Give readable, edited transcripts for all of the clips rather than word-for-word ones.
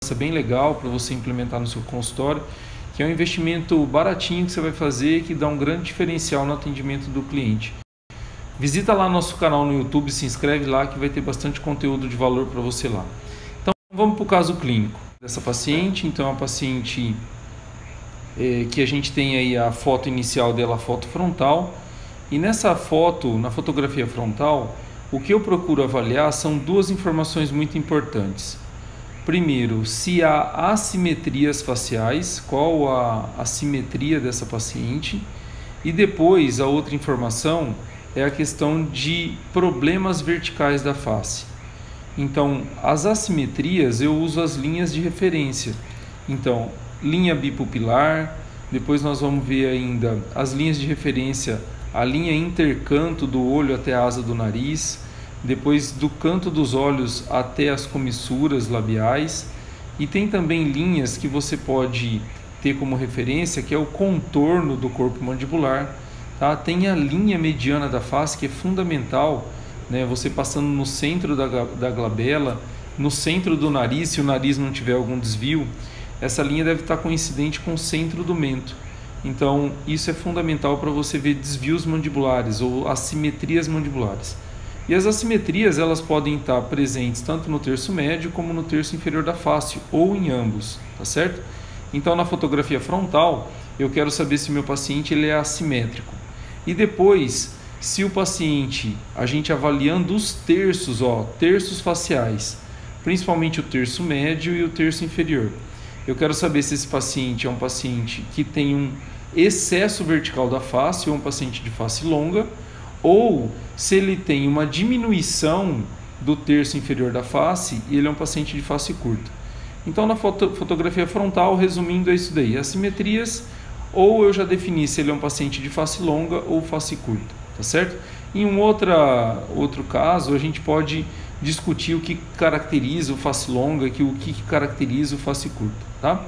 segurança bem legal para você implementar no seu consultório, que é um investimento baratinho que você vai fazer e que dá um grande diferencial no atendimento do cliente. Visita lá nosso canal no YouTube, se inscreve lá que vai ter bastante conteúdo de valor para você lá. Então vamos para o caso clínico dessa paciente. Então é uma paciente que a gente tem aí a foto inicial dela, a foto frontal. E nessa foto, na fotografia frontal, o que eu procuro avaliar são duas informações muito importantes. Primeiro, se há assimetrias faciais, qual a simetria dessa paciente. E depois, a outra informação é a questão de problemas verticais da face. Então, as assimetrias eu uso as linhas de referência. Então, linha bipupilar, depois nós vamos ver ainda as linhas de referência, a linha intercanto do olho até a asa do nariz, depois do canto dos olhos até as comissuras labiais, e tem também linhas que você pode ter como referência, que é o contorno do corpo mandibular. Tá? Tem a linha mediana da face, que é fundamental, né? Você passando no centro da glabela, no centro do nariz, se o nariz não tiver algum desvio, essa linha deve estar coincidente com o centro do mento. Então, isso é fundamental para você ver desvios mandibulares ou assimetrias mandibulares. E as assimetrias, elas podem estar presentes tanto no terço médio como no terço inferior da face, ou em ambos, tá certo? Então, na fotografia frontal, eu quero saber se meu paciente ele é assimétrico. E depois, se o paciente, a gente avaliando os terços, terços faciais, principalmente o terço médio e o terço inferior, eu quero saber se esse paciente é um paciente que tem um excesso vertical da face ou um paciente de face longa, ou se ele tem uma diminuição do terço inferior da face e ele é um paciente de face curta. Então, na fotografia frontal, resumindo, é isso daí, assimetrias, ou eu já defini se ele é um paciente de face longa ou face curta, tá certo? Em um outro caso, a gente pode discutir o que caracteriza o face longa e o que caracteriza o face curta, tá?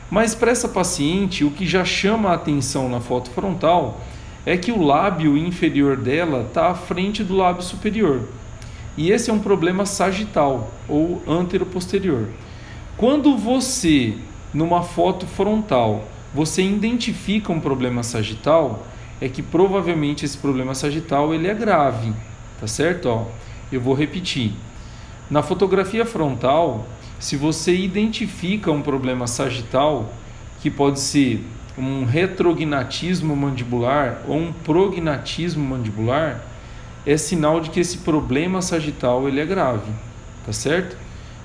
Mas para essa paciente, o que já chama a atenção na foto frontal é que o lábio inferior dela está à frente do lábio superior. E esse é um problema sagital ou antero-posterior. Quando você, numa foto frontal, você identifica um problema sagital, é que provavelmente esse problema sagital ele é grave, tá certo? Eu vou repetir. Na fotografia frontal, se você identifica um problema sagital, que pode ser um retrognatismo mandibular ou um prognatismo mandibular, é sinal de que esse problema sagital ele é grave, tá certo?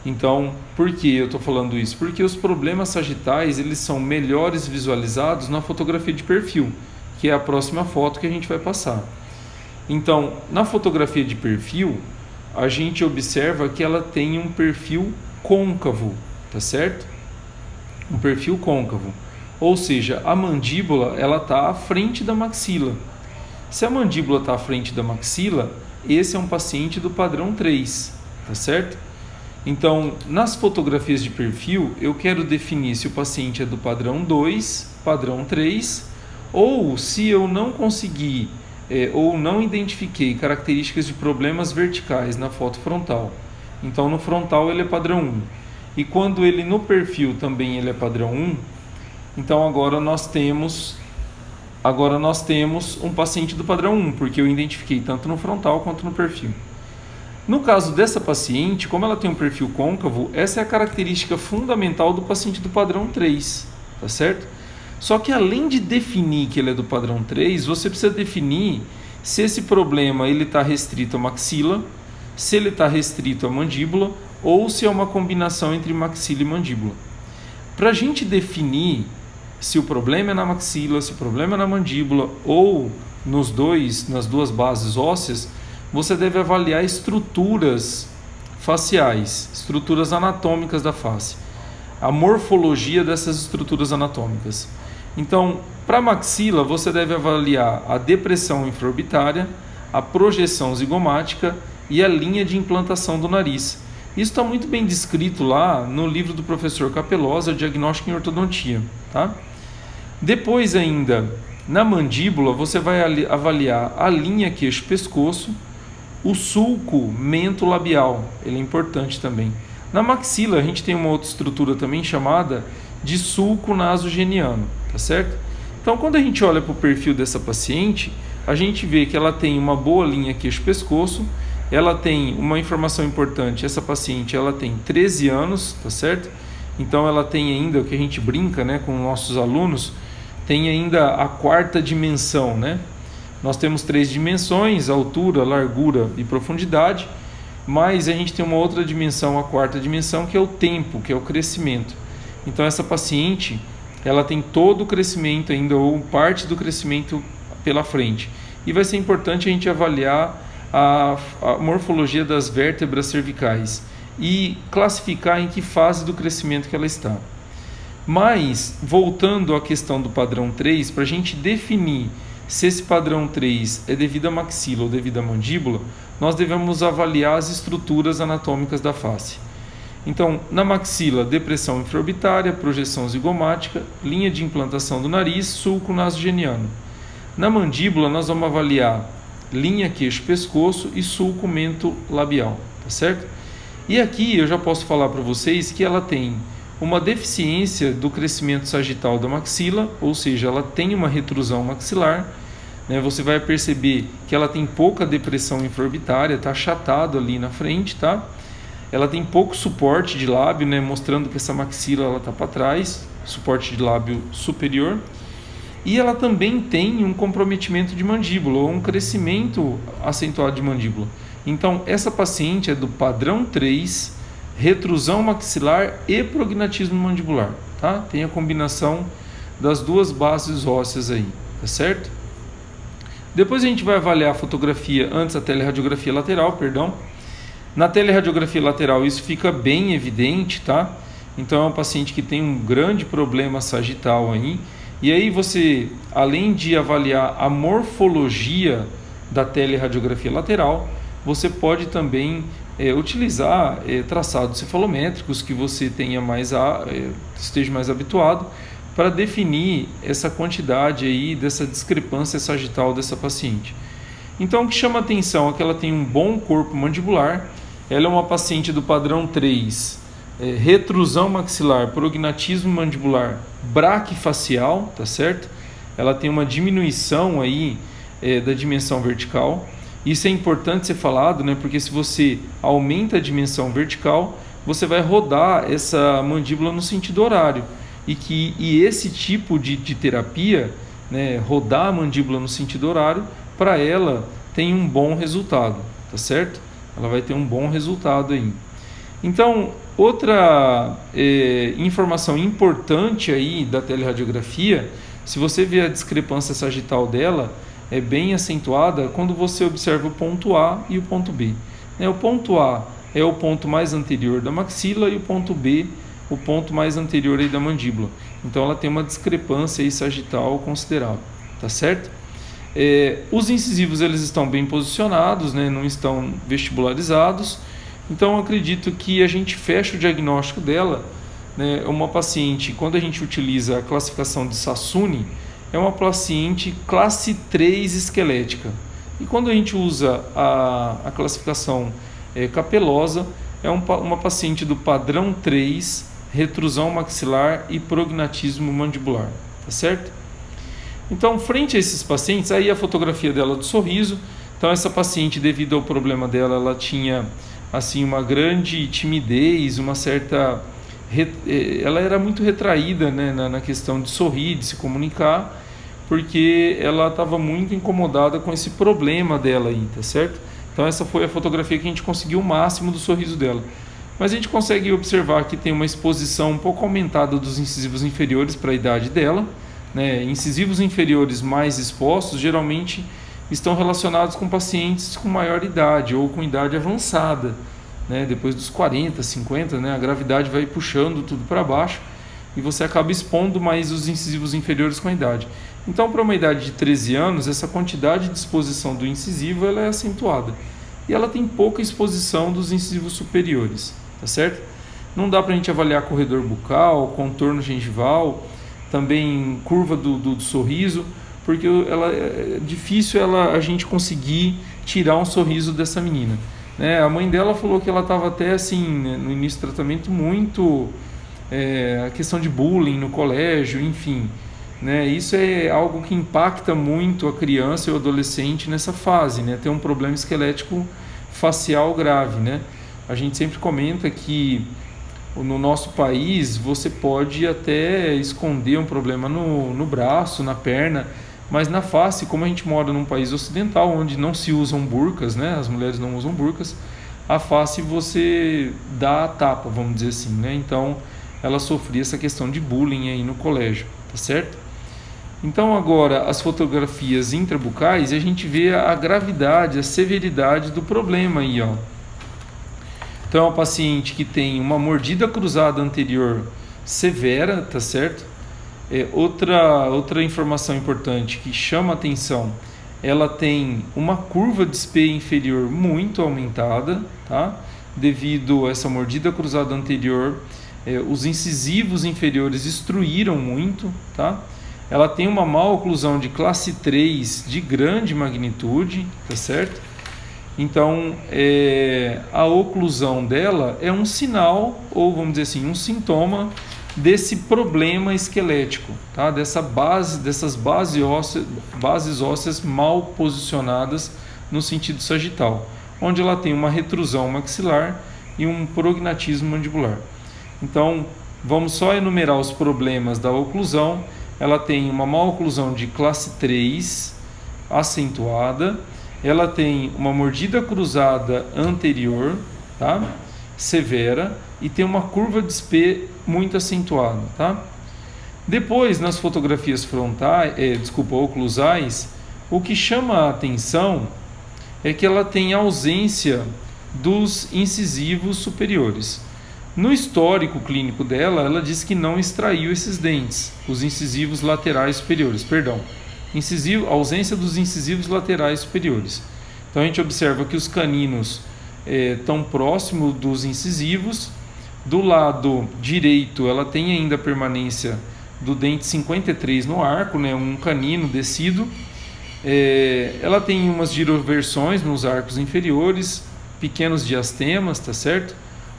Então, por que eu estou falando isso? Porque os problemas sagitais eles são melhores visualizados na fotografia de perfil, que é a próxima foto que a gente vai passar. Então, na fotografia de perfil, a gente observa que ela tem um perfil côncavo, tá certo? Um perfil côncavo. Ou seja, a mandíbula ela está à frente da maxila. Se a mandíbula está à frente da maxila, esse é um paciente do padrão 3, tá certo? Então, nas fotografias de perfil, eu quero definir se o paciente é do padrão 2, padrão 3, ou se eu não consegui ou não identifiquei características de problemas verticais na foto frontal. Então, no frontal ele é padrão 1. E quando ele no perfil também ele é padrão 1, então agora nós temos um paciente do padrão 1, porque eu identifiquei tanto no frontal quanto no perfil. No caso dessa paciente, como ela tem um perfil côncavo, essa é a característica fundamental do paciente do padrão 3, tá certo? Só que além de definir que ele é do padrão 3, você precisa definir se esse problema está restrito à maxila, se ele está restrito à mandíbula ou se é uma combinação entre maxila e mandíbula. Para a gente definir se o problema é na maxila, se o problema é na mandíbula ou nas duas bases ósseas, você deve avaliar estruturas faciais, estruturas anatômicas da face, a morfologia dessas estruturas anatômicas. Então, para a maxila, você deve avaliar a depressão infraorbitária, a projeção zigomática e a linha de implantação do nariz. Isso está muito bem descrito lá no livro do professor Capelosa, Diagnóstico em Ortodontia, tá? Depois ainda, na mandíbula, você vai avaliar a linha queixo-pescoço, o sulco mento-labial, ele é importante também, Na maxila a gente tem uma outra estrutura também chamada de sulco nasogeniano, tá certo? Então quando a gente olha para o perfil dessa paciente, a gente vê que ela tem uma boa linha queixo-pescoço, ela tem uma informação importante, essa paciente ela tem 13 anos, tá certo? Então ela tem ainda, o que a gente brinca, né, com nossos alunos, tem ainda a quarta dimensão, né? Nós temos 3 dimensões, altura, largura e profundidade, mas a gente tem uma outra dimensão, a quarta dimensão, que é o tempo, que é o crescimento. Então essa paciente, ela tem todo o crescimento ainda, ou parte do crescimento pela frente. E vai ser importante a gente avaliar a morfologia das vértebras cervicais e classificar em que fase do crescimento que ela está. Mas, voltando à questão do padrão 3, para a gente definir se esse padrão 3 é devido à maxila ou devido à mandíbula, nós devemos avaliar as estruturas anatômicas da face. Então, na maxila, depressão infraorbitária, projeção zigomática, linha de implantação do nariz, sulco nasogeniano. Na mandíbula, nós vamos avaliar linha queixo-pescoço e sulco mento-labial, tá certo? E aqui eu já posso falar para vocês que ela tem uma deficiência do crescimento sagital da maxila, ou seja, ela tem uma retrusão maxilar, né? Você vai perceber que ela tem pouca depressão infraorbitária, está achatado ali na frente, tá? Ela tem pouco suporte de lábio, né? Mostrando que essa maxila está para trás, suporte de lábio superior. E ela também tem um comprometimento de mandíbula, ou um crescimento acentuado de mandíbula. Então, essa paciente é do padrão 3, retrusão maxilar e prognatismo mandibular, tá? Tem a combinação das duas bases ósseas aí, tá certo? Depois a gente vai avaliar a fotografia antes da teleradiografia lateral, perdão. Na teleradiografia lateral isso fica bem evidente, tá? Então é um paciente que tem um grande problema sagital aí. E aí você, além de avaliar a morfologia da teleradiografia lateral, você pode também utilizar traçados cefalométricos que você tenha esteja mais habituado para definir essa quantidade aí dessa discrepância sagital dessa paciente. Então o que chama atenção é que ela tem um bom corpo mandibular, ela é uma paciente do padrão 3, retrusão maxilar, prognatismo mandibular, braquifacial, tá certo? Ela tem uma diminuição aí da dimensão vertical. Isso é importante ser falado, né? Porque se você aumenta a dimensão vertical, você vai rodar essa mandíbula no sentido horário. E esse tipo de terapia, né, rodar a mandíbula no sentido horário, para ela tem um bom resultado, tá certo? Ela vai ter um bom resultado aí. Então, outra informação importante aí da teleradiografia, se você vê a discrepância sagital dela, é bem acentuada quando você observa o ponto A e o ponto B. O ponto A é o ponto mais anterior da maxila e o ponto B, o ponto mais anterior aí da mandíbula. Então ela tem uma discrepância aí sagital considerável, tá certo? Os incisivos eles estão bem posicionados, né? Não estão vestibularizados. Então eu acredito que a gente fecha o diagnóstico dela, né? Uma paciente, quando a gente utiliza a classificação de Sassoon, é uma paciente classe 3 esquelética. E quando a gente usa a classificação capelosa, é uma paciente do padrão 3, retrusão maxilar e prognatismo mandibular, tá certo? Então, frente a esses pacientes, aí a fotografia dela do sorriso. Então, essa paciente, devido ao problema dela, ela tinha assim uma grande timidez, uma certa... Ela era muito retraída, né, na questão de sorrir, de se comunicar, porque ela estava muito incomodada com esse problema dela aí, tá certo? Então essa foi a fotografia que a gente conseguiu o máximo do sorriso dela. Mas a gente consegue observar que tem uma exposição um pouco aumentada dos incisivos inferiores para a idade dela, né? Incisivos inferiores mais expostos geralmente estão relacionados com pacientes com maior idade ou com idade avançada, né? Depois dos 40, 50, né? A gravidade vai puxando tudo para baixo e você acaba expondo mais os incisivos inferiores com a idade. Então, para uma idade de 13 anos, essa quantidade de exposição do incisivo ela é acentuada. E ela tem pouca exposição dos incisivos superiores, tá certo? Não dá para a gente avaliar corredor bucal, contorno gengival, também curva do sorriso, porque é difícil a gente conseguir tirar um sorriso dessa menina. né? A mãe dela falou que ela estava até assim, né, no início do tratamento muito a questão de bullying no colégio, enfim, né? Isso é algo que impacta muito a criança e o adolescente nessa fase, né? Tem um problema esquelético facial grave, né? A gente sempre comenta que no nosso país você pode até esconder um problema no braço, na perna, mas na face, como a gente mora num país ocidental onde não se usam burcas, né? As mulheres não usam burcas, a face você dá a tapa, vamos dizer assim, né? Então ela sofria essa questão de bullying aí no colégio, tá certo? Então agora as fotografias intrabucais, a gente vê a gravidade, a severidade do problema aí, ó. Então é uma paciente que tem uma mordida cruzada anterior severa, tá certo? Outra informação importante que chama a atenção, ela tem uma curva de SPE inferior muito aumentada, tá? Devido a essa mordida cruzada anterior, os incisivos inferiores destruíram muito, tá? Ela tem uma maloclusão de classe 3 de grande magnitude, tá certo? Então, a oclusão dela é um sinal, ou vamos dizer assim, um sintoma desse problema esquelético, tá? Dessas bases ósseas mal posicionadas no sentido sagital, onde ela tem uma retrusão maxilar e um prognatismo mandibular. Então, vamos só enumerar os problemas da oclusão. Ela tem uma maloclusão de classe 3 acentuada, ela tem uma mordida cruzada anterior, tá? Severa, e tem uma curva de SPE muito acentuada, tá? Depois, nas fotografias oclusais, o que chama a atenção é que ela tem ausência dos incisivos superiores. No histórico clínico dela, ela diz que não extraiu esses dentes, os incisivos laterais superiores, perdão. Ausência dos incisivos laterais superiores. Então a gente observa que os caninos estão próximos dos incisivos. Do lado direito, ela tem ainda a permanência do dente 53 no arco, né, um canino descido. Ela tem umas giroversões nos arcos inferiores, pequenos diastemas, tá certo?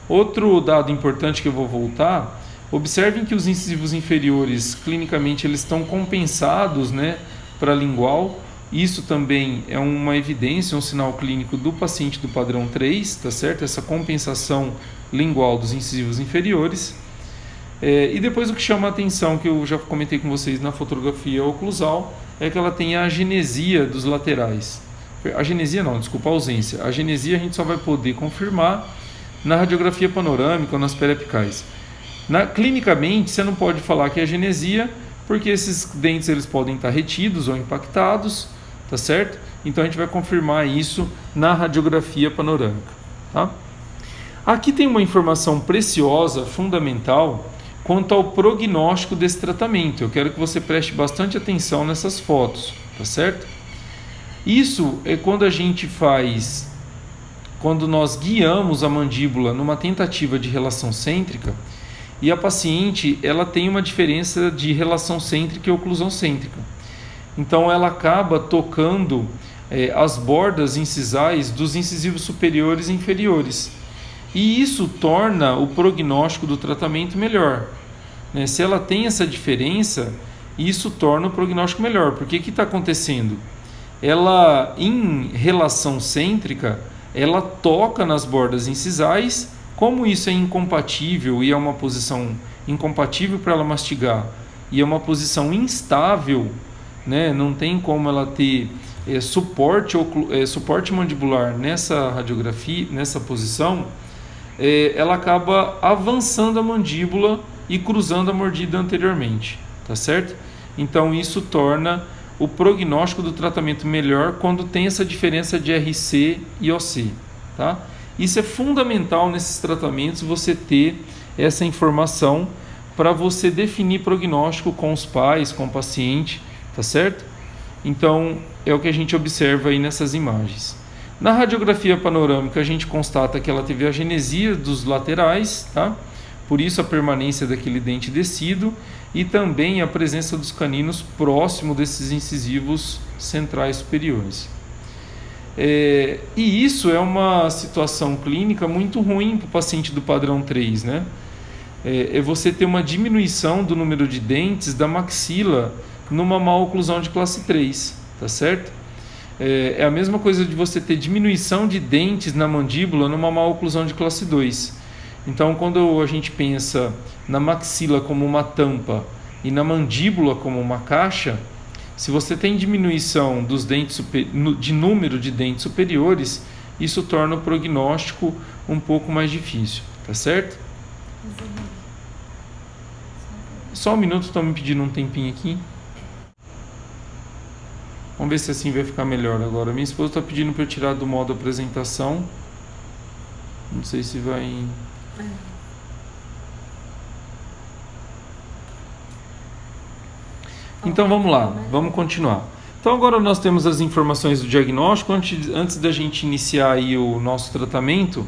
Outro dado importante que eu vou voltar, observem que os incisivos inferiores, clinicamente, eles estão compensados, né, para lingual. Isso também é uma evidência, um sinal clínico do paciente do padrão 3, tá certo? Essa compensação lingual dos incisivos inferiores. E depois o que chama a atenção, que eu já comentei com vocês na fotografia oclusal, é que ela tem a agenesia dos laterais. Agenesia não, desculpa, a ausência. A agenesia a gente só vai poder confirmar na radiografia panorâmica ou nas periapicais. Clinicamente, você não pode falar que é agenesia, porque esses dentes eles podem estar retidos ou impactados, tá certo? Então a gente vai confirmar isso na radiografia panorâmica, tá? Aqui tem uma informação preciosa, fundamental, quanto ao prognóstico desse tratamento. Eu quero que você preste bastante atenção nessas fotos, tá certo? Isso é quando nós guiamos a mandíbula numa tentativa de relação cêntrica e a paciente ela tem uma diferença de relação cêntrica e oclusão cêntrica. Então ela acaba tocando as bordas incisais dos incisivos superiores e inferiores. E isso torna o prognóstico do tratamento melhor, né? Se ela tem essa diferença, isso torna o prognóstico melhor. Porque o que está acontecendo? Ela, em relação cêntrica, ela toca nas bordas incisais. Como isso é incompatível e é uma posição incompatível para ela mastigar e é uma posição instável, né? Não tem como ela ter suporte mandibular nessa radiografia, nessa posição, ela acaba avançando a mandíbula e cruzando a mordida anteriormente, tá certo? Então isso torna o prognóstico do tratamento melhor quando tem essa diferença de RC e OC, tá? Isso é fundamental nesses tratamentos, você ter essa informação para você definir prognóstico com os pais, com o paciente, tá certo? Então é o que a gente observa aí nessas imagens. Na radiografia panorâmica a gente constata que ela teve agenesia dos laterais, tá? Por isso a permanência daquele dente descido e também a presença dos caninos próximo desses incisivos centrais superiores. E isso é uma situação clínica muito ruim para o paciente do padrão 3, né? É você ter uma diminuição do número de dentes da maxila numa maloclusão de classe 3, tá certo? É a mesma coisa de você ter diminuição de dentes na mandíbula numa maloclusão de classe 2. Então, quando a gente pensa na maxila como uma tampa e na mandíbula como uma caixa, se você tem diminuição dos dentes de número de dentes superiores, isso torna o prognóstico um pouco mais difícil, tá certo? Só um minuto, estão me pedindo um tempinho aqui. Vamos ver se assim vai ficar melhor agora. Minha esposa está pedindo para eu tirar do modo apresentação. Não sei se vai... Então vamos lá, vamos continuar. Então agora nós temos as informações do diagnóstico. Antes da gente iniciar aí o nosso tratamento,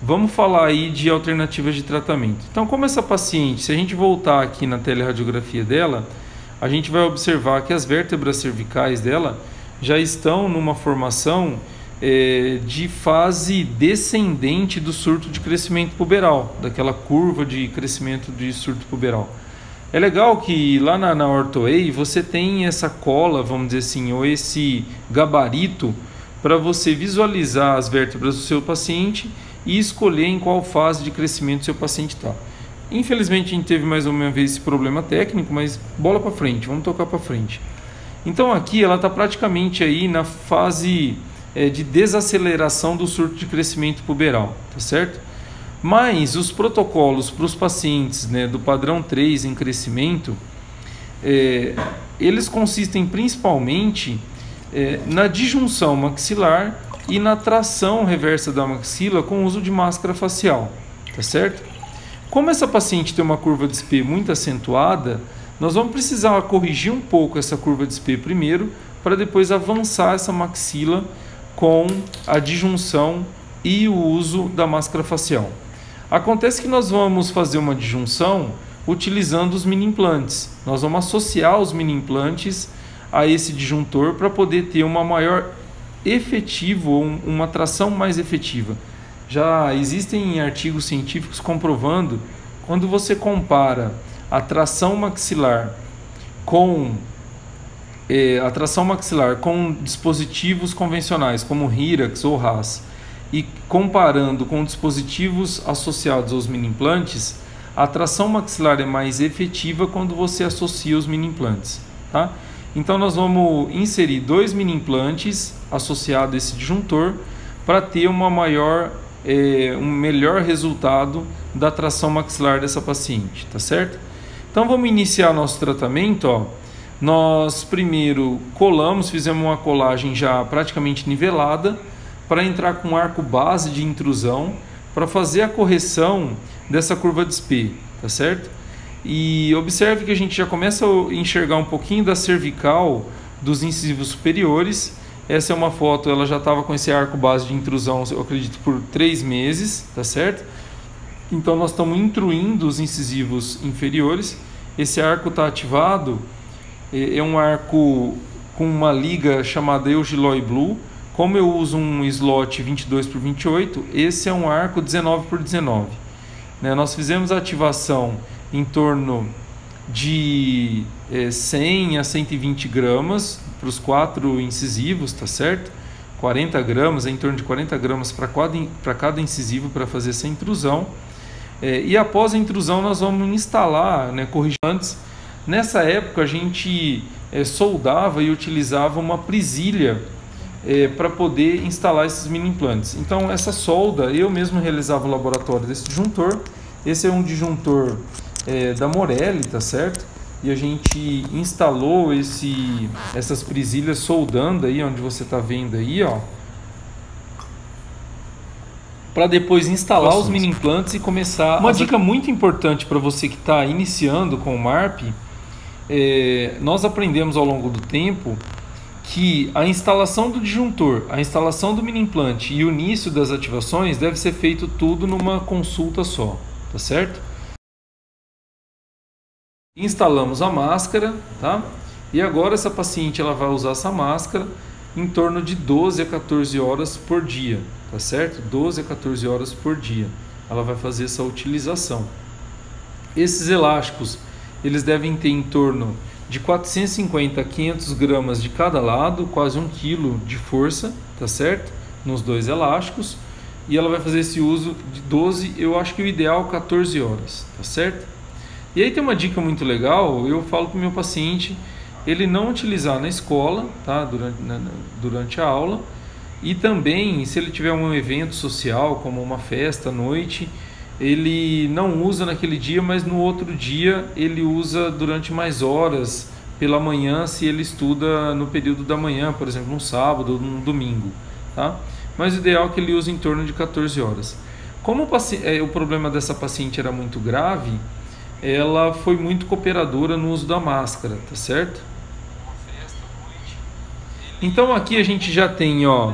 vamos falar aí de alternativas de tratamento. Então, como essa paciente, se a gente voltar aqui na teleradiografia dela, a gente vai observar que as vértebras cervicais dela já estão numa formação de fase descendente do surto de crescimento puberal, daquela curva de crescimento de surto puberal. É legal que lá na OrthoA você tem essa cola, vamos dizer assim, ou esse gabarito para você visualizar as vértebras do seu paciente e escolher em qual fase de crescimento seu paciente está. Infelizmente a gente teve mais uma vez esse problema técnico, mas bola para frente, vamos tocar para frente. Então aqui ela está praticamente aí na fase de desaceleração do surto de crescimento puberal, tá certo? Mas os protocolos para os pacientes, né, do padrão 3 em crescimento, eles consistem principalmente na disjunção maxilar e na tração reversa da maxila com o uso de máscara facial, tá certo? Como essa paciente tem uma curva de SP muito acentuada, nós vamos precisar corrigir um pouco essa curva de SP primeiro, para depois avançar essa maxila com a disjunção e o uso da máscara facial. Acontece que nós vamos fazer uma disjunção utilizando os mini implantes. Nós vamos associar os mini implantes a esse disjuntor para poder ter uma maior efetivo, uma tração mais efetiva. Já existem artigos científicos comprovando, quando você compara a tração maxilar com dispositivos convencionais como Hyrax ou Haas e comparando com dispositivos associados aos mini implantes, a tração maxilar é mais efetiva quando você associa os mini implantes, tá? Então nós vamos inserir 2 mini implantes associados a esse disjuntor para ter um melhor resultado da tração maxilar dessa paciente, tá certo? Então vamos iniciar nosso tratamento, ó. Nós primeiro colamos, fizemos uma colagem já praticamente nivelada para entrar com arco base de intrusão para fazer a correção dessa curva de SP, tá certo? E observe que a gente já começa a enxergar um pouquinho da cervical dos incisivos superiores. Essa é uma foto, ela já estava com esse arco base de intrusão, eu acredito, por 3 meses, tá certo? Então nós estamos intruindo os incisivos inferiores. Esse arco está ativado, é um arco com uma liga chamada Eugiloi Blue. Como eu uso um slot 22x28, esse é um arco 19x19. Nós fizemos a ativação em torno de 100 a 120 gramas para os 4 incisivos, tá certo? 40 gramas, em torno de 40 gramas para cada incisivo para fazer essa intrusão. E após a intrusão nós vamos instalar, corrigir antes. Nessa época a gente soldava e utilizava uma presilha para poder instalar esses mini implantes. Então essa solda eu mesmo realizava o laboratório desse disjuntor. Esse é um disjuntor da Morelli, tá certo? E a gente instalou essas presilhas soldando aí, onde você está vendo aí, ó, para depois instalar os mini implantes e começar. Uma dica muito importante para você que está iniciando com o MARP, nós aprendemos ao longo do tempo que a instalação do disjuntor, a instalação do mini implante e o início das ativações deve ser feito tudo numa consulta só, tá certo? Instalamos a máscara, tá? E agora essa paciente ela vai usar essa máscara em torno de 12 a 14 horas por dia, tá certo? 12 a 14 horas por dia ela vai fazer essa utilização. Esses elásticos, eles devem ter em torno de 450 a 500 gramas de cada lado, quase 1 kg de força, tá certo? Nos dois elásticos. E ela vai fazer esse uso de 12, eu acho que o ideal 14 horas, tá certo? E aí tem uma dica muito legal, eu falo para o meu paciente ele não utilizar na escola, tá? Durante a aula, e também se ele tiver um evento social, como uma festa à noite, ele não usa naquele dia, mas no outro dia ele usa durante mais horas pela manhã, se ele estuda no período da manhã, por exemplo, no sábado ou no domingo, tá? Mas o ideal é que ele use em torno de 14 horas. Como o problema dessa paciente era muito grave, ela foi muito cooperadora no uso da máscara, tá certo? Então aqui a gente já tem, ó,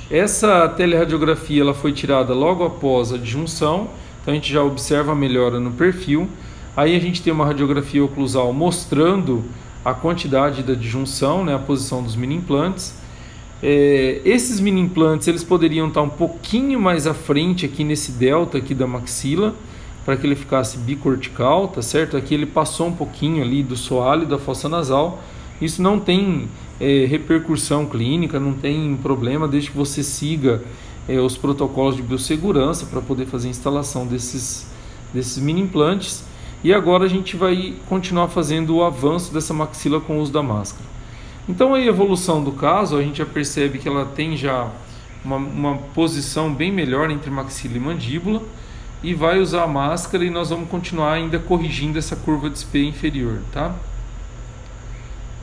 essa teleradiografia ela foi tirada logo após a disjunção, então a gente já observa a melhora no perfil. Aí a gente tem uma radiografia oclusal mostrando a quantidade da disjunção, né, a posição dos mini implantes. Esses mini implantes eles poderiam estar um pouquinho mais à frente aqui nesse delta aqui da maxila, para que ele ficasse bicortical, tá certo? Aqui ele passou um pouquinho ali do soalho da fossa nasal. Isso não tem repercussão clínica, não tem problema, desde que você siga os protocolos de biossegurança para poder fazer a instalação desses mini implantes. E agora a gente vai continuar fazendo o avanço dessa maxila com o uso da máscara. Então a evolução do caso, a gente já percebe que ela tem já uma posição bem melhor entre maxila e mandíbula, e vai usar a máscara, e nós vamos continuar ainda corrigindo essa curva de SPE inferior, tá?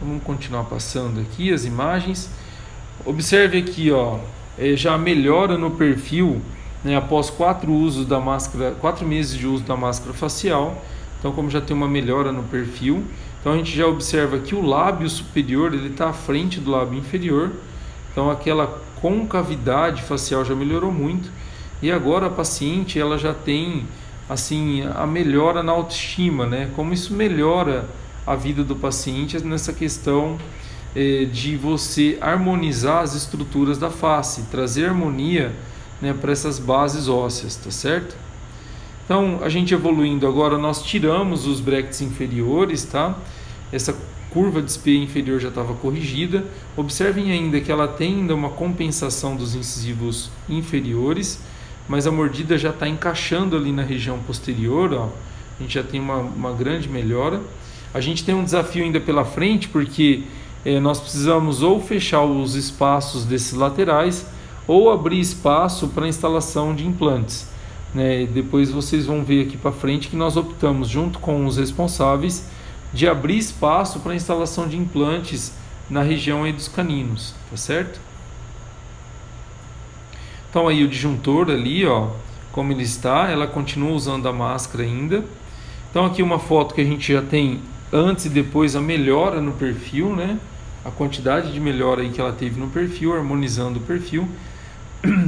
Vamos continuar passando aqui as imagens. Observe aqui, ó, já melhora no perfil, né, após 4 meses de uso da máscara facial. Então, como já tem uma melhora no perfil, então a gente já observa que o lábio superior ele está à frente do lábio inferior. Então, aquela concavidade facial já melhorou muito. E agora a paciente ela já tem assim a melhora na autoestima, né? Como isso melhora a vida do paciente nessa questão de você harmonizar as estruturas da face, trazer harmonia, né, para essas bases ósseas, tá certo? Então, a gente evoluindo agora, nós tiramos os brackets inferiores, tá? Essa curva de SPE inferior já estava corrigida. Observem ainda que ela tem ainda uma compensação dos incisivos inferiores, mas a mordida já está encaixando ali na região posterior, ó. A gente já tem uma grande melhora. A gente tem um desafio ainda pela frente, porque nós precisamos ou fechar os espaços desses laterais, ou abrir espaço para a instalação de implantes, né? Depois vocês vão ver aqui para frente que nós optamos, junto com os responsáveis, de abrir espaço para a instalação de implantes na região aí dos caninos, tá certo? Então aí o disjuntor ali, ó, como ele está, ela continua usando a máscara ainda. Então aqui uma foto que a gente já tem antes e depois a melhora no perfil, né? A quantidade de melhora aí que ela teve no perfil, harmonizando o perfil.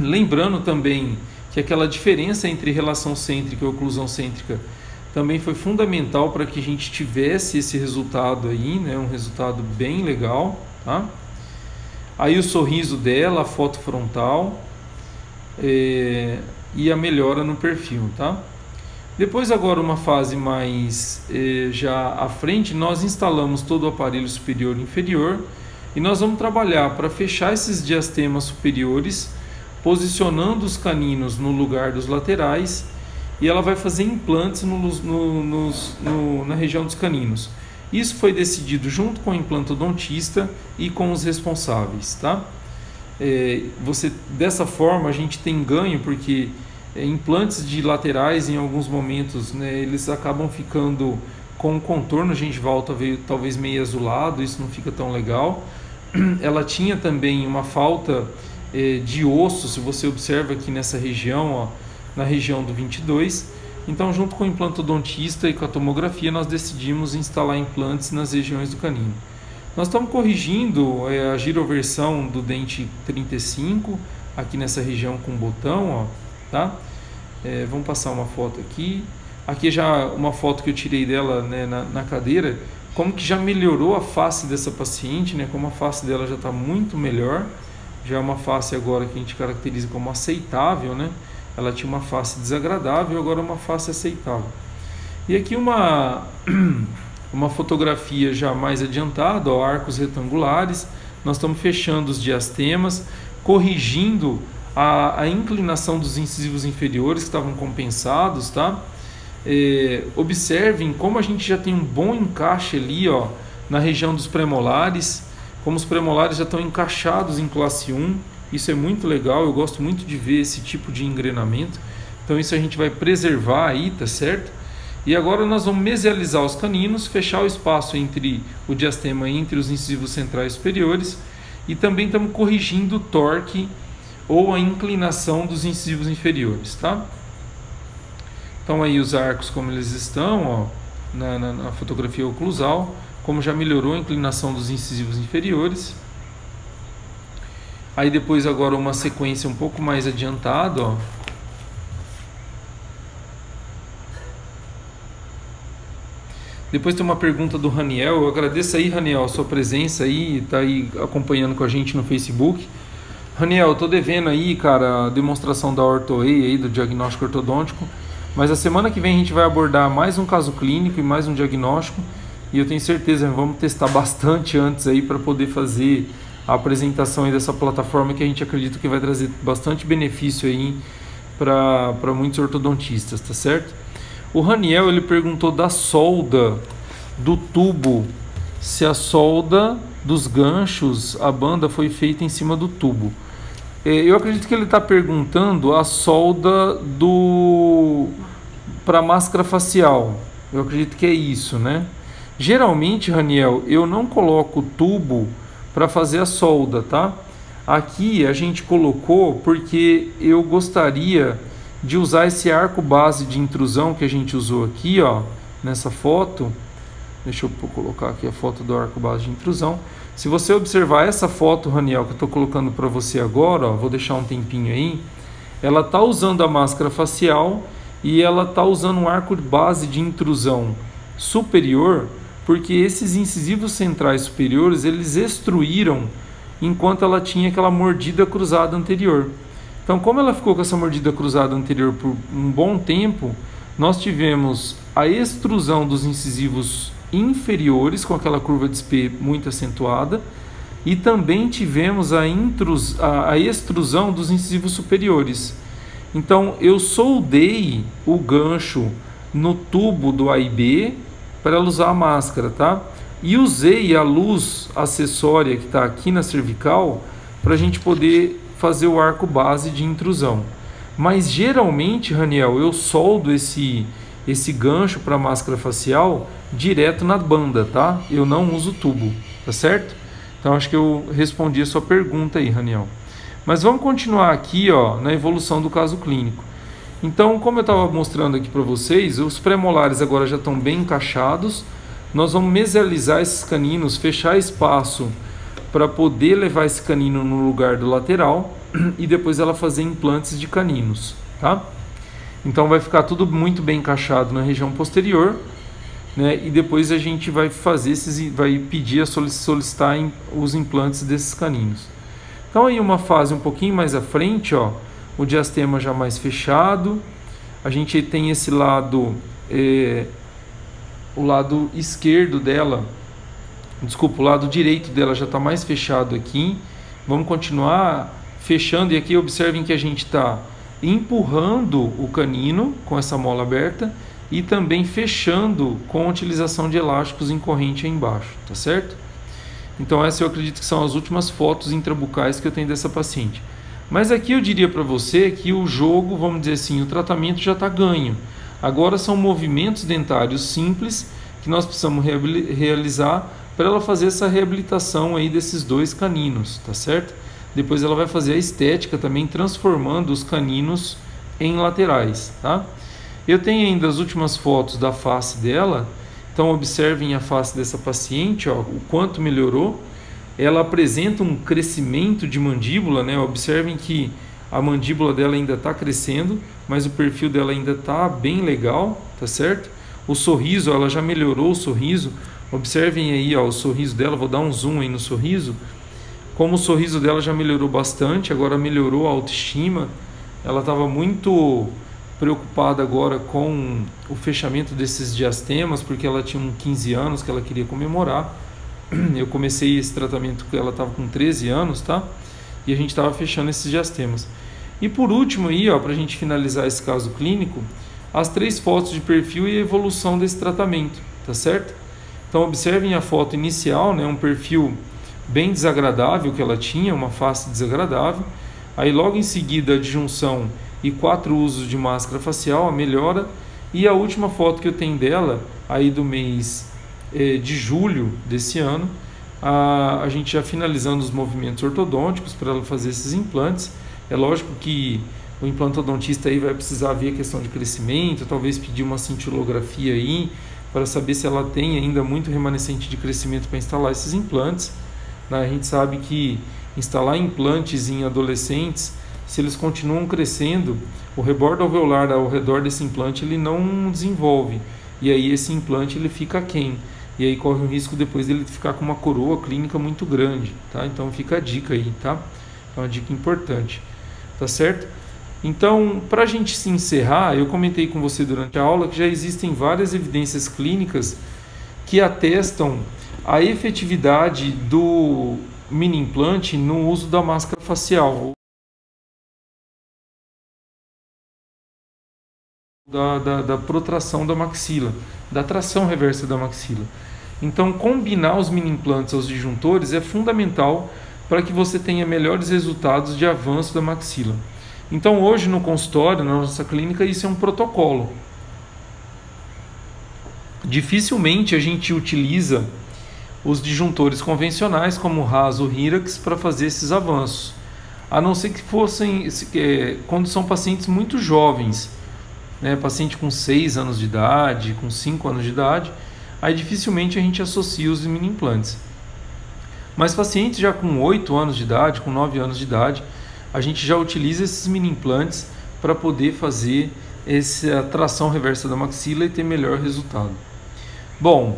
Lembrando também que aquela diferença entre relação cêntrica e oclusão cêntrica também foi fundamental para que a gente tivesse esse resultado aí, né? Um resultado bem legal, tá? Aí o sorriso dela, a foto frontal e a melhora no perfil, tá? Depois agora uma fase mais já à frente, nós instalamos todo o aparelho superior e inferior e nós vamos trabalhar para fechar esses diastemas superiores, posicionando os caninos no lugar dos laterais, e ela vai fazer implantes na região dos caninos. Isso foi decidido junto com o implantodontista e com os responsáveis, tá? Dessa forma a gente tem ganho, porque implantes de laterais em alguns momentos, né, eles acabam ficando com um contorno gengival talvez meio azulado, isso não fica tão legal. Ela tinha também uma falta de osso, se você observa aqui nessa região, ó, na região do 22. Então, junto com o implantodontista e com a tomografia, nós decidimos instalar implantes nas regiões do canino. Nós estamos corrigindo a giroversão do dente 35 aqui nessa região com botão, ó, tá? Vamos passar uma foto aqui. Aqui já uma foto que eu tirei dela, né, na cadeira, como que já melhorou a face dessa paciente, né, como a face dela já está muito melhor. Já é uma face agora que a gente caracteriza como aceitável, né? Ela tinha uma face desagradável, agora é uma face aceitável. E aqui uma fotografia já mais adiantada, ó, arcos retangulares. Nós estamos fechando os diastemas, corrigindo a inclinação dos incisivos inferiores que estavam compensados, tá? Observem como a gente já tem um bom encaixe ali, ó, na região dos premolares, como os premolares já estão encaixados em classe 1. Isso é muito legal, eu gosto muito de ver esse tipo de engrenamento. Então isso a gente vai preservar aí, tá certo? E agora nós vamos mesializar os caninos, fechar o espaço entre o diastema e entre os incisivos centrais superiores, e também estamos corrigindo o torque ou a inclinação dos incisivos inferiores, tá? Então aí os arcos como eles estão, ó, na fotografia oclusal, como já melhorou a inclinação dos incisivos inferiores. Aí depois agora uma sequência um pouco mais adiantada, ó. Depois tem uma pergunta do Raniel. Eu agradeço aí, Raniel, a sua presença aí, tá aí acompanhando com a gente no Facebook. Raniel, eu tô devendo aí, cara, a demonstração da Ortho-E aí, do diagnóstico ortodôntico. Mas a semana que vem a gente vai abordar mais um caso clínico e mais um diagnóstico. E eu tenho certeza, vamos testar bastante antes aí para poder fazer a apresentação aí dessa plataforma que a gente acredita que vai trazer bastante benefício aí para muitos ortodontistas, tá certo? O Raniel, ele perguntou da solda do tubo, se a solda dos ganchos, a banda foi feita em cima do tubo. Eu acredito que ele está perguntando a solda para máscara facial. Eu acredito que é isso, né? Geralmente, Raniel, eu não coloco o tubo para fazer a solda, tá? Aqui a gente colocou porque eu gostaria de usar esse arco base de intrusão que a gente usou aqui, ó, nessa foto. Deixa eu colocar aqui a foto do arco base de intrusão. Se você observar essa foto, Raniel, que eu estou colocando para você agora, ó, vou deixar um tempinho aí, ela está usando a máscara facial e ela está usando um arco base de intrusão superior, porque esses incisivos centrais superiores, eles extruíram enquanto ela tinha aquela mordida cruzada anterior. Então, como ela ficou com essa mordida cruzada anterior por um bom tempo, nós tivemos a extrusão dos incisivos inferiores, com aquela curva de Spee muito acentuada, e também tivemos a extrusão dos incisivos superiores. Então, eu soldei o gancho no tubo do A e B para ela usar a máscara, tá? E usei a luz acessória que está aqui na cervical para a gente poder fazer o arco base de intrusão. Mas geralmente, Raniel, eu soldo esse gancho para máscara facial direto na banda, tá? Eu não uso tubo, tá certo? Então acho que eu respondi a sua pergunta aí, Raniel. Mas vamos continuar aqui, ó, na evolução do caso clínico. Então, como eu estava mostrando aqui para vocês, os premolares agora já estão bem encaixados. Nós vamos mesializar esses caninos, fechar espaço para poder levar esse canino no lugar do lateral e depois ela fazer implantes de caninos, tá? Então vai ficar tudo muito bem encaixado na região posterior, né? E depois a gente vai fazer vai pedir a solicitar os implantes desses caninos. Então aí uma fase um pouquinho mais à frente, ó, o diastema já mais fechado. A gente tem esse lado, o lado esquerdo dela, desculpa, o lado direito dela já está mais fechado aqui. Vamos continuar fechando, e aqui observem que a gente está empurrando o canino com essa mola aberta e também fechando com a utilização de elásticos em corrente aí embaixo, tá certo? Então essa eu acredito que são as últimas fotos intrabucais que eu tenho dessa paciente. Mas aqui eu diria para você que o jogo, vamos dizer assim, o tratamento já está ganho. Agora são movimentos dentários simples que nós precisamos realizar para ela fazer essa reabilitação aí desses dois caninos, tá certo? Depois ela vai fazer a estética também, transformando os caninos em laterais, tá? Eu tenho ainda as últimas fotos da face dela. Então observem a face dessa paciente, ó, o quanto melhorou. Ela apresenta um crescimento de mandíbula, né? Observem que A mandíbula dela ainda está crescendo, mas o perfil dela ainda está bem legal, tá certo? O sorriso, ela já melhorou o sorriso. Observem aí, ó, o sorriso dela, vou dar um zoom aí no sorriso. Como o sorriso dela já melhorou bastante, agora melhorou a autoestima. Ela estava muito preocupada agora com o fechamento desses diastemas, porque ela tinha uns 15 anos que ela queria comemorar. Eu comecei esse tratamento que ela estava com 13 anos, tá? E a gente estava fechando esses diastemas. E por último aí, ó, para a gente finalizar esse caso clínico, as 3 fotos de perfil e a evolução desse tratamento, tá certo? Então observem a foto inicial, né, um perfil bem desagradável que ela tinha, uma face desagradável. Aí logo em seguida a disjunção e 4 usos de máscara facial, a melhora. E a última foto que eu tenho dela, aí do mês de julho desse ano, a gente já finalizando os movimentos ortodônticos para ela fazer esses implantes. É lógico que o implantodontista aí vai precisar ver a questão de crescimento, talvez pedir uma cintilografia aí, para saber se ela tem ainda muito remanescente de crescimento para instalar esses implantes. A gente sabe que instalar implantes em adolescentes, se eles continuam crescendo, o rebordo alveolar ao redor desse implante ele não desenvolve, e aí esse implante ele fica aquém, e aí corre o risco depois dele ficar com uma coroa clínica muito grande, tá? Então fica a dica aí, tá? É uma dica importante, tá certo? Então, para a gente se encerrar, eu comentei com você durante a aula que já existem várias evidências clínicas que atestam a efetividade do mini implante no uso da máscara facial, da protração da maxila, da tração reversa da maxila. Então, combinar os mini implantes aos disjuntores é fundamental para que você tenha melhores resultados de avanço da maxila. Então, hoje no consultório, na nossa clínica, isso é um protocolo. Dificilmente a gente utiliza os disjuntores convencionais, como o RAS ou Hirax, para fazer esses avanços. A não ser que fossem, quando são pacientes muito jovens, né, paciente com 6 anos de idade, com 5 anos de idade, aí dificilmente a gente associa os mini implantes. Mas pacientes já com 8 anos de idade, com 9 anos de idade, a gente já utiliza esses mini implantes para poder fazer essa tração reversa da maxila e ter melhor resultado. Bom,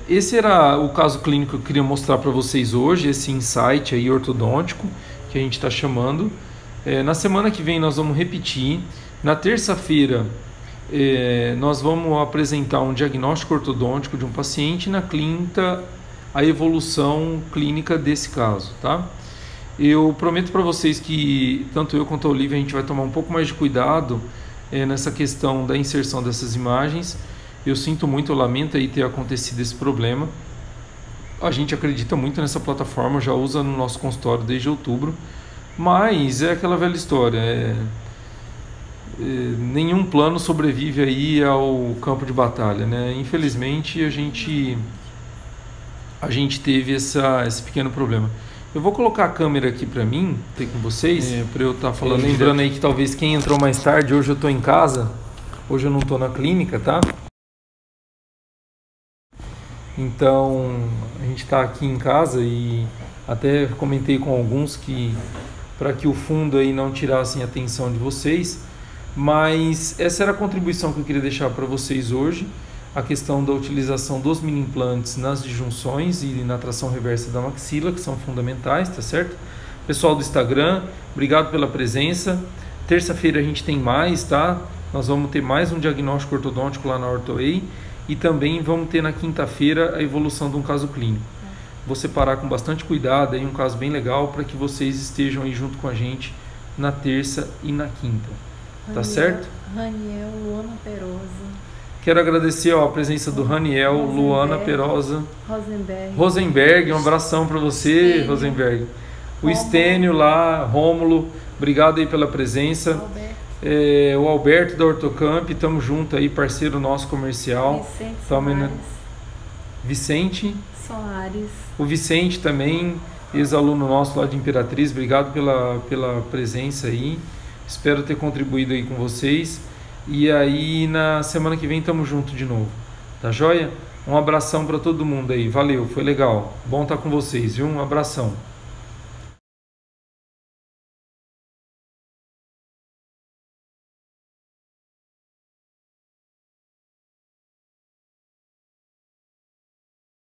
esse era o caso clínico que eu queria mostrar para vocês hoje, esse insight aí ortodôntico que a gente está chamando. Na semana que vem nós vamos repetir. Na terça-feira nós vamos apresentar um diagnóstico ortodôntico de um paciente, e na quinta a evolução clínica desse caso, tá? Eu prometo para vocês que tanto eu quanto a Olivia a gente vai tomar um pouco mais de cuidado nessa questão da inserção dessas imagens. Eu sinto muito, eu lamento aí ter acontecido esse problema. A gente acredita muito nessa plataforma, já usa no nosso consultório desde outubro, mas é aquela velha história, nenhum plano sobrevive aí ao campo de batalha, né? Infelizmente a gente teve esse pequeno problema. Eu vou colocar a câmera aqui para mim, ter com vocês, para eu estar falando. Lembrando aí que talvez quem entrou mais tarde, hoje eu estou em casa, hoje eu não estou na clínica, tá? Então, a gente está aqui em casa e até comentei com alguns que para que o fundo aí não tirassem a atenção de vocês, mas essa era a contribuição que eu queria deixar para vocês hoje, a questão da utilização dos mini implantes nas disjunções e na tração reversa da maxila, que são fundamentais, tá certo? Pessoal do Instagram, obrigado pela presença. Terça-feira a gente tem mais, tá? Nós vamos ter mais um diagnóstico ortodôntico lá na OrtoWay e também vamos ter na quinta-feira a evolução de um caso clínico. Vou separar com bastante cuidado aí um caso bem legal para que vocês estejam aí junto com a gente na terça e na quinta. Tá certo? Raniel, Luana Perosa. Quero agradecer a presença do Raniel, Luana Perosa, Rosenberg, um abração para você, Estênio. Rosenberg. O Estênio lá, Rômulo, obrigado aí pela presença. O Alberto da Ortocamp, estamos junto aí, parceiro nosso comercial. Vicente Soares. O Vicente também, ex-aluno nosso lá de Imperatriz, obrigado pela presença aí. Espero ter contribuído aí com vocês. E aí na semana que vem estamos juntos de novo, tá joia? Um abração para todo mundo aí, valeu, foi legal, bom estar com vocês, viu? Um abração.